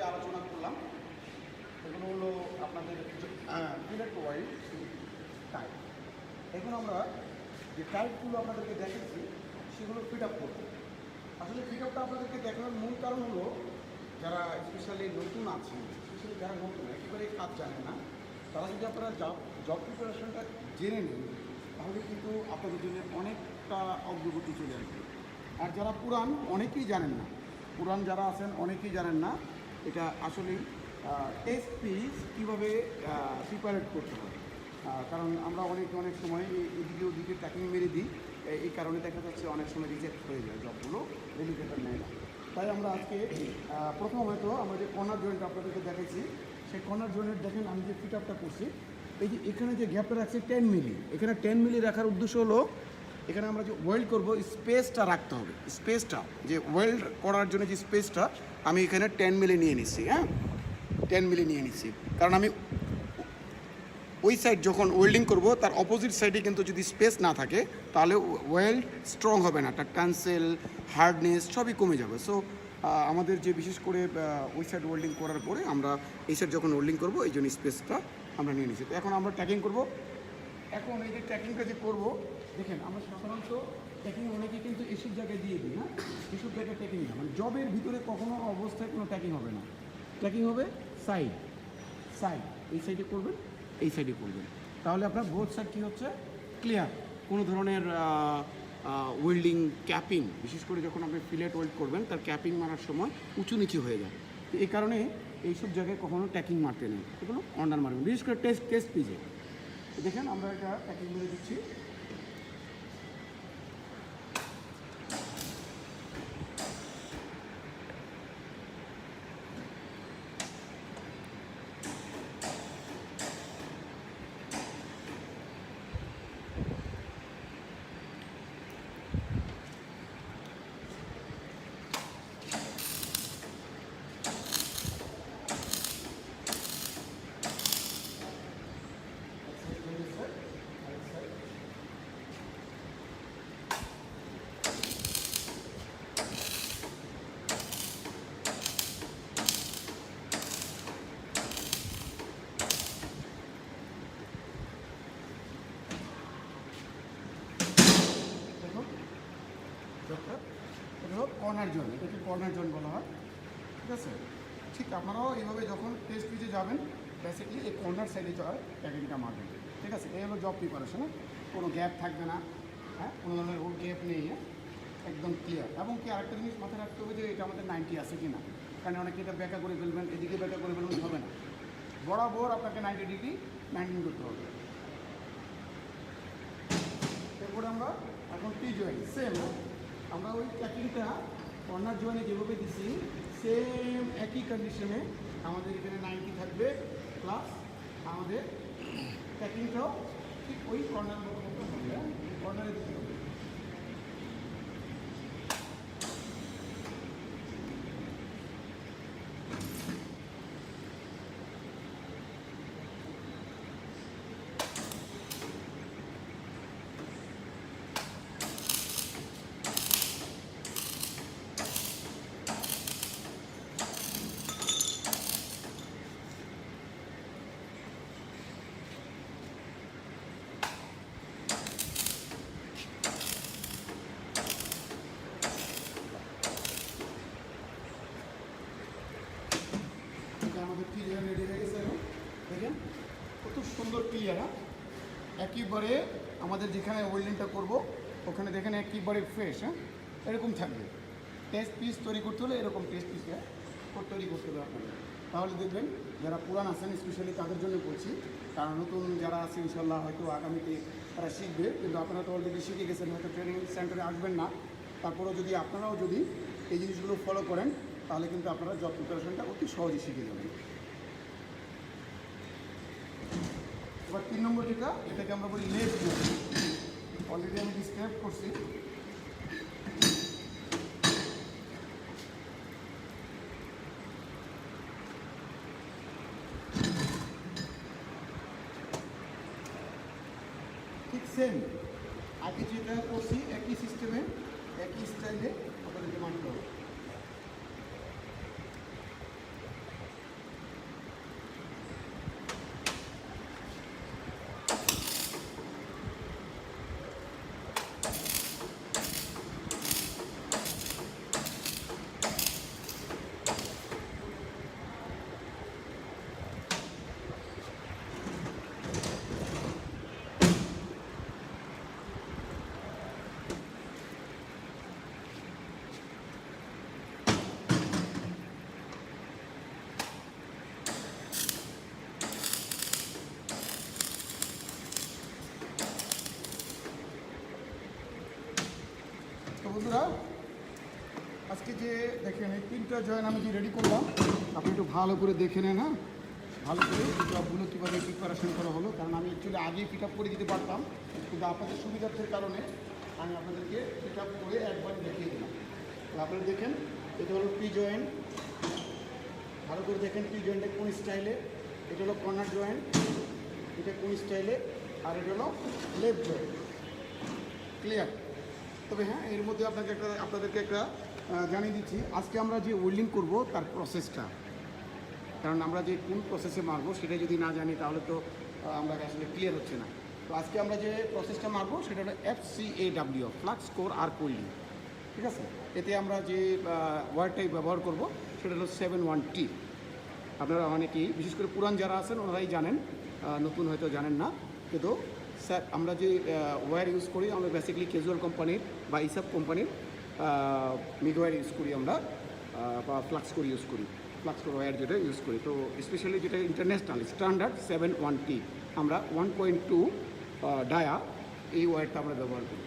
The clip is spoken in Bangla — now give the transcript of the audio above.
আলোচনা করলাম এগুলো হলো আপনাদের ফিলেট ওয়াইড টাইপ। এখন আমরা যে টাইপগুলো আপনাদেরকে দেখেছি সেগুলো ফিট আপ করবো। আসলে ফিট আপটা আপনাদেরকে দেখানোর মূল কারণ হলো যারা স্পেশালি নতুন আছেন, স্পেশালি যারা নতুন একেবারে কাজ জানে না, তারা যদি আপনারা জব প্রিপারেশনটা জেনে নেন তাহলে কিন্তু আপনাদের জন্য অনেকটা অগ্রগতি চলে আসবে। আর যারা পুরান অনেকেই জানেন না, পুরান যারা আছেন অনেকেই জানেন না এটা আসলে টেস্ট পিস কীভাবে প্রিপারেট করতে হয়। কারণ আমরা অনেক সময় এদিকে ওদিকে ট্যাকিং মেরে দিই, এই কারণে দেখা যাচ্ছে অনেক সময় রিজেক্ট হয়ে যায় জবগুলো, ডেলিগেটার নেয় না। তাই আমরা আজকে প্রথম হয়তো আমরা যে কর্নার জয়েন্ট আপনাদেরকে দেখেছি, সেই কর্নার জয়েন্ট দেখেন আমি যে ফিট আপটা করছি, এই যে এখানে যে গ্যাপটা রাখছি 10 মিলি, এখানে 10 মিলি রাখার উদ্দেশ্য হলো এখানে আমরা যে ওয়েল্ড করব স্পেসটা রাখতে হবে। স্পেসটা যে ওয়েল্ড করার জন্য যে স্পেসটা আমি এখানে 10 মিলি নিয়ে নিচ্ছি। 10 মিলি নিয়ে নিচ্ছি কারণ আমি ওই সাইড যখন ওয়েল্ডিং করব তার অপোজিট সাইডে কিন্তু যদি স্পেস না থাকে তাহলে ওয়েল্ড স্ট্রং হবে না, তার টেন্সেল হার্ডনেস সবই কমে যাবে। সো আমাদের যে বিশেষ করে ওই সাইড ওয়েল্ডিং করার পরে আমরা এই সাইড যখন ওয়েল্ডিং করব এই জন্য স্পেসটা আমরা নিয়ে নিচ্ছি। তো এখন আমরা ট্যাকিং করব। এখন এই যে ট্যাকিংটা যে করবো দেখেন আমরা সাধারণত ট্যাকিং অনেকে কিন্তু এসব জায়গায় দিয়ে দিই, এসব জায়গায় ট্যাকিং না, মানে জবের ভিতরে কখনো অবস্থায় কোনো ট্যাকিং হবে না। ট্যাকিং হবে সাইড এই সাইডে করবেন, এই সাইডে করবেন, তাহলে আপনার বোথ সাইড কী হচ্ছে ক্লিয়ার। কোনো ধরনের ওয়েল্ডিং ক্যাপিং, বিশেষ করে যখন আপনি ফিলেট ওয়েল্ড করবেন তার ক্যাপিং মারার সময় উঁচু নিচু হয়ে যায়। তো এই কারণে এইসব জায়গায় কখনো ট্যাকিং মারতে নেই, এগুলো অন্ডার মারবেন, বিশেষ করে টেস্ট পিজে। দেখেন আমরা এটা ট্যাকিং মেরে দিচ্ছি। এটা হলো কর্নার জোন, এটাকে কর্নার জোন বলা হয়, ঠিক আছে। ঠিক আপনারাও এইভাবে যখন টেস্ট পিচে যাবেন বেসিক্যালি এই কর্নার সাইডে ট্যাকিংটা মারবেন, ঠিক আছে। এই হলো জব প্রিপারেশন, কোনো গ্যাপ থাকবে না, কোনো ধরনের ওর গ্যাপ নেই, একদম ক্লিয়ার। এবং কি আরেকটা জিনিস মাথায় রাখতে হবে যে এটা আমাদের 90 আছে কি না, কারণ অনেকে এটা ব্যাকা করে ফেলবেন, এদিকে ব্যাকা করে ফেলবেন, হবে না, বরাবর আপনাকে 90 ডিগ্রি মেনটেন করতে হবে। এরপরে আমরা এখন টি জয়েন্ট সেম, আমরা ওই ট্যাকিংটা কর্নার জয়েন্টে যেভাবে দিচ্ছি সেম একই কন্ডিশনে আমাদের এখানে 90 থাকবে, প্লাস আমাদের ট্যাকিংটাও ঠিক ওই কর্নার মতো হবে, কর্নারে দিতে হবে। আমাদের ক্লিয়ার রেডি হয়ে গেছে, দেখেন কত সুন্দর ক্লিয়ার। একেবারে আমাদের যেখানে ওয়েল্ডিংটা করব ওখানে দেখেন একেবারে ফ্রেশ, এরকম থাকবে। টেস্ট পিস তৈরি করতে হলে এরকম টেস্ট পিস তৈরি করতে হবে আপনাদের, তাহলে দেখবেন যারা পুরান আছেন স্পেশালি তাদের জন্য বলছি, কারণ নতুন যারা আছে ইনশাল্লাহ হয়তো আগামীতে তারা শিখবে, কিন্তু আপনারা তো অলরেডি শিখে গেছেন, হয়তো ট্রেনিং সেন্টারে আসবেন না, তারপরেও যদি আপনারাও যদি এই জিনিসগুলো ফলো করেন তাহলে কিন্তু আপনারা জব প্রিপারেশনটা অতি সহজে শিখে যাবেন। এবার 3 নম্বর যেটা, এটাকে আমরা বলি লেস জয়েন্ট। অলরেডি আমি ডিসক্রাইব করছি। ঠিক সেম আগে যেটা করছি একই সিস্টেমে একই স্টাইলে আপনাদেরকে মানতে হবে। আজকে যে দেখেন এই 3টা জয়েন আমি যে রেডি করলাম, আপনি একটু ভালো করে দেখে নেন। হ্যাঁ, ভালো করে জবগুলো কীভাবে প্রিপারেশন করা হলো, কারণ আমি অ্যাকচুয়ালি আগেই পিক আপ করে দিতে পারতাম, কিন্তু আপনাদের সুবিধার্থের কারণে আমি আপনাদেরকে পিক আপ করে একবার দেখিয়ে দিলাম। আপনারা দেখেন, এটা হলো পি জয়েন্ট, ভালো করে দেখেন পি জয়েন্টটা কোন স্টাইলে, এটা হলো কর্নার জয়েন্ট, এটা কোন স্টাইলে, আর এটা হলো লেফট জয়েন্ট। ক্লিয়ার? তবে হ্যাঁ, এর মধ্যে আপনাদেরকে একটা জানিয়ে দিচ্ছি, আজকে আমরা যে ওয়েল্ডিং করব তার প্রসেসটা, কারণ আমরা যে কোন প্রসেসে মারবো সেটা যদি না জানি তাহলে তো আমরা আসলে ক্লিয়ার হচ্ছে না। তো আজকে আমরা যে প্রসেসটা মারবো সেটা হলো FCAW, flux core arc welding. ঠিক আছে? এতে আমরা যে ওয়্যারটাই ব্যবহার করব সেটা হলো 71T। আপনারা অনেকেই, বিশেষ করে পুরান যারা আছেন ওনারাই জানেন, নতুন হয়তো জানেন না। কিন্তু স্যার, আমরা যে ওয়্যার ইউজ করি, আমরা বেসিক্যালি ক্যাজুয়াল কোম্পানির বা ইসাব কোম্পানির মিগ ওয়্যার ইউজ করি আমরা, বা ফ্লাক্স কোর ইউজ করি, ফ্লাক্স কোর ওয়্যার যেটা ইউজ করি। তো স্পেশালি যেটা ইন্টারন্যাশনাল স্ট্যান্ডার্ড 71T, আমরা 1.2 ডায়া এই ওয়্যারটা আমরা ব্যবহার করি।